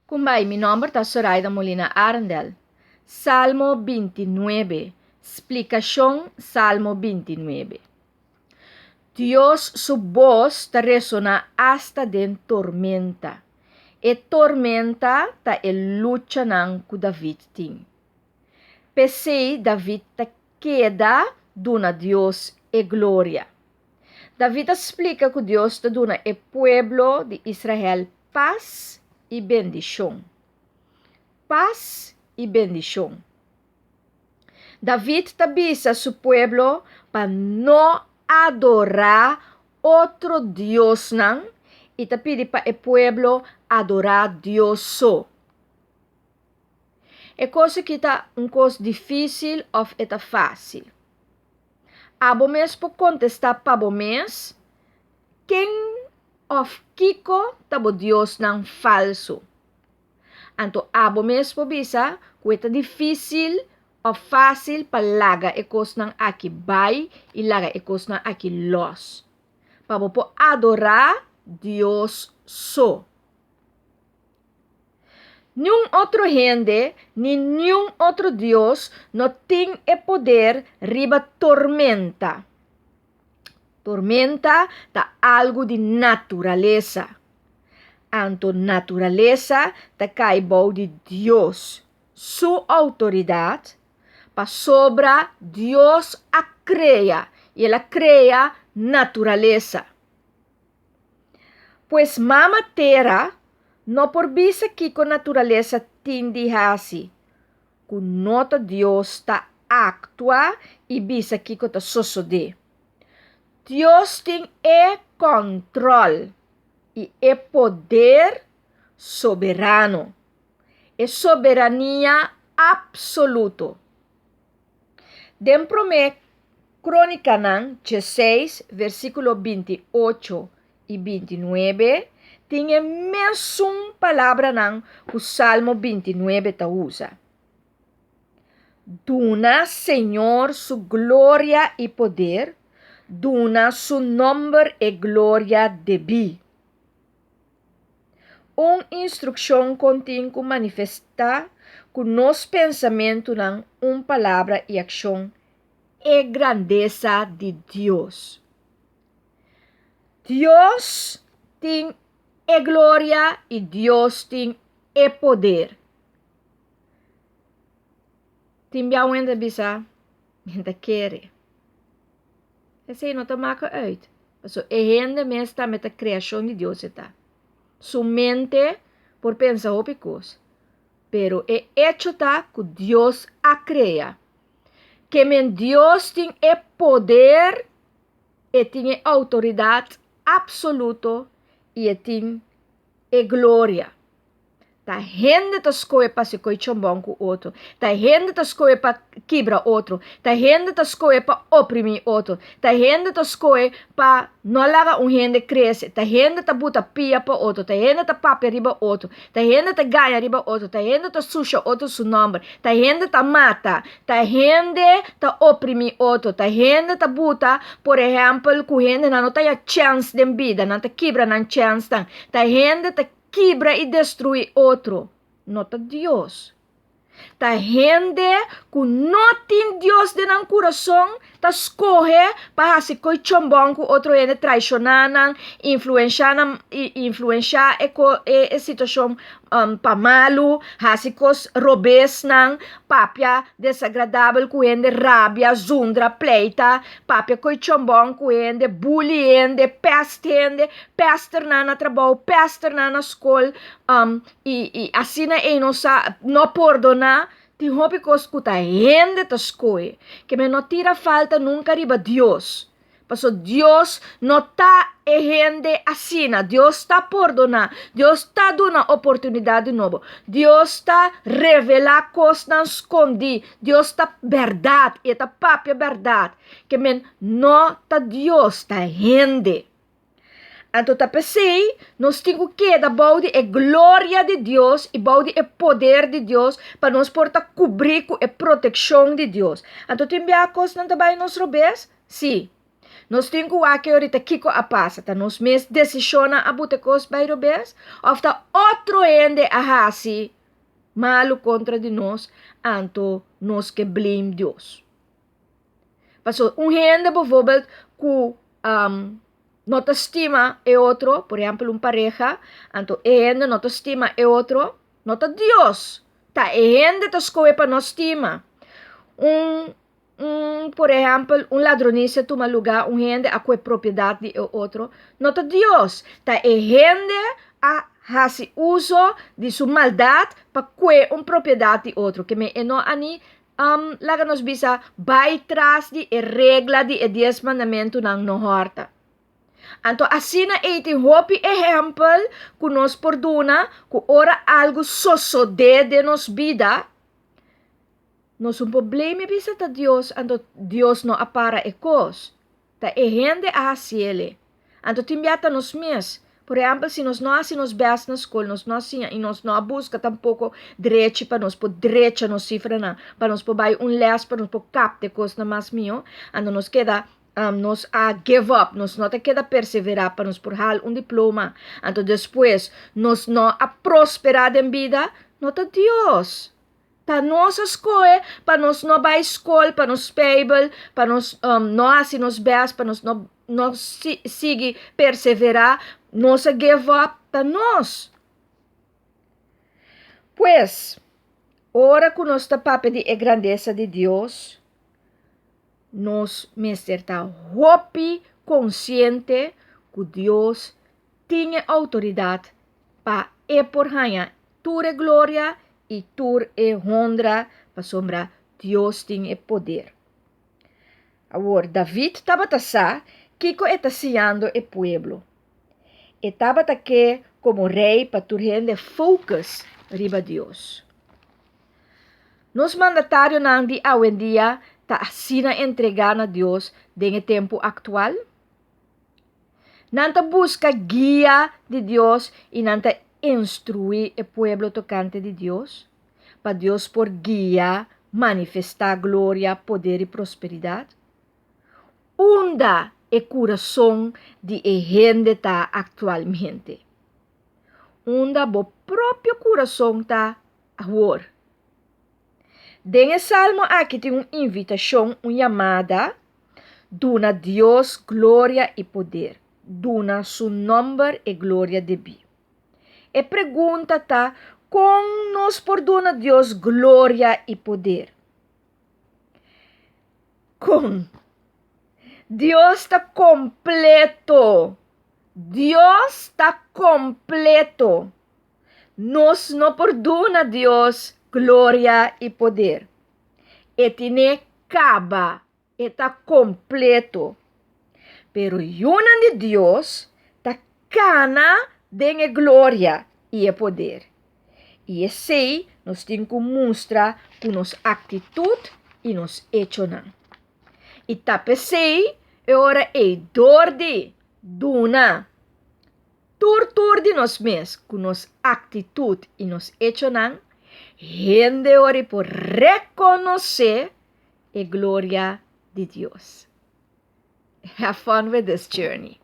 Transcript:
Kumbay, mi nombre es Zoraida Molina Arndel. Salmo 29. Explicación Salmo 29. Dios su voz te resona hasta den tormenta. E tormenta ta el lucha nan ku David ting. Pensei David ta queda duna Dios e gloria. David explica que Dios te dona e pueblo de Israel paz e bendición. Paz e bendición. David te avisa a su pueblo para no adorar otro Dios nan y te pide para el pueblo adorar Dios so. É coisa que está coisa difícil ou é fácil. Abo mes por contestar para o mes quem of kiko tabo Dios nan falso. Anto abo mes por bisa que é difícil ou fácil para laga e coisa nan aqui vai e laga e coisa nan aqui los. Para po adorar Dios so. Nenhum outro gente, ni nenhum outro Deus não tem o poder riba tormenta. Tormenta tá algo de natureza. Anto natureza tá caibou de Deus. Sua autoridade para sobra Deus a cria. E ela cria natureza. Pois mama terra não por bisa que com natureza tindi hasi. Com nota Deus ta actua e bisa que ta sosode. Deus tem controle e poder soberano. É soberania absoluto. Dentro me Crônica nan 16, versículo 28 e 29, tinha mesmo palavra nan o Salmo 29 ta usa. Duna, Senhor, su glória e poder, duna su nombre e glória debi. Instrução contém que manifestar com nos pensamento nan palavra e ação e grandeza de Deus. Deus tem glória e Deus tem poder. Timbia ainda bisa, ainda quer. Esse não te maakt uit. So, ainda mesmo está met a criação de Deus está. Su mente por pensar opicos. Pero hecho está que Deus a crea. Que men Deus tem poder e tem autoridade absoluta e tem glória. Ta gente ta escolhe para se coi chombong com outro. Ta gente ta escolhe para quebrar outro. Ta gente ta escolhe para oprimir outro. Ta gente ta escolhe para não laga gente cresce. Ta gente ta buta pia para outro. Ta gente ta papia riba outro. Ta gente ta ganha riba outro. Ta gente ta suja outro su nome. Ta gente ta mata. Ta gente ta oprimir outro. Ta gente ta buta, por exemplo, com gente não tem chance de vida, não ta quebra não chance. Ta gente ta quebra e destrui outro. Nota Deus. Ta gente que não tem Deus dentro do coração, ta escolhe para se coi chombong com outro gente traicionar, influenciar a situação pa malu, hasikos robes nang papia desagradável com gente rabia, zundra, pleita, papia coi chombong com gente bully gente, pester na trabalho, pester na escola, e assim não perdona. Ti hopi ko escuta gente ta escoe, que me não tira falta nunca riba Deus. Paso Deus não tá gente assina, Deus tá perdona, Deus tá dando oportunidade nova, Deus tá revelar coisas não escondi, Deus tá verdade, e tá papia verdade, que me não tá Deus tá gente. Então, tá pensei, nós temos que dar baude a glória de Deus e baude o poder de Deus para nós portar cobrir com a proteção de Deus. Então, tem a coisa não também nos robês? Sim. Nós temos que ahorita kiko a passa, tá? Nós mesmos decisiona a botar coisas para o bes, ou tá outro ende a hasi malo contra de nós, anto nós que blame Deus. Passo gente, por exemplo, que não te estima é outro, por exemplo, pareja, anto gente não te estima é outro, não te Deus. Tá, gente te escolhe para não estima. Por exemplo, ladronista toma lugar, gente a que propriedade é outro, não te Deus. Tá, gente a fazer uso de sua maldade para que propriedade outro, que me não ani laga nos bisa vai trás de regla de 10 mandamento nang no horta. Anto assim na iti hopi exemplo que nos perdona que ora algo sucede de nos vida. Nos problema bisa ta Dios, anto Dios no apara ekos. Ta gente a ciele. Anto timbiata nos mes. Por exemplo, se nós não nos bes na escola, nós não e nós não busca tampouco direito para nós por direito nos cifra na, para nós por vai les para nós por capte coisa mais mio, ando nos queda nos a give up, nos não te queda perseverar para nós por hal diploma, ando depois nos não a prosperar em vida, não te Deus. Ta nossa escola, para nós não vai escola, para nós stable, para nós não nos bes, para nós não seguir perseverar, nós give up ta nós. Pues, ora que nós tapamos de grandeza de Deus, nós mestre tá hopi consciente que Deus tinha autoridade para por hanha tua glória e tua honra para sombra Deus tinha poder. Agora, David estava tasá, Kiko está siando o pueblo. Estava aqui como rei para turhende focus riba Deus. Nos mandatários nang di hoje em dia ta assina entregar a Deus em tempo atual. Nanta busca guia de Deus e nanta instruir o pueblo tocante de Deus, para Deus por guia manifestar glória, poder e prosperidade. Unda é coração de gente tá atualmente. Unda bo próprio coração tá agora. Nesse salmo aqui tem uma invitação, uma chamada, duna Deus glória e poder, duna su nome e glória de Deus. E pergunta tá, como nos perdona Deus glória e poder? Com Deus está completo. Deus está completo. Nos não perdona Deus glória e poder. E tiene caba. Está completo. Pero una de Deus está cana de glória e poder. E esse nos tem que mostrar com nos atitude e nos hecho não. E tapesei e ora é dor de duna. Tur de nos mes, com nos atitude e nos hecho não, gente ora por reconhecer a glória de Deus. Have fun with this journey.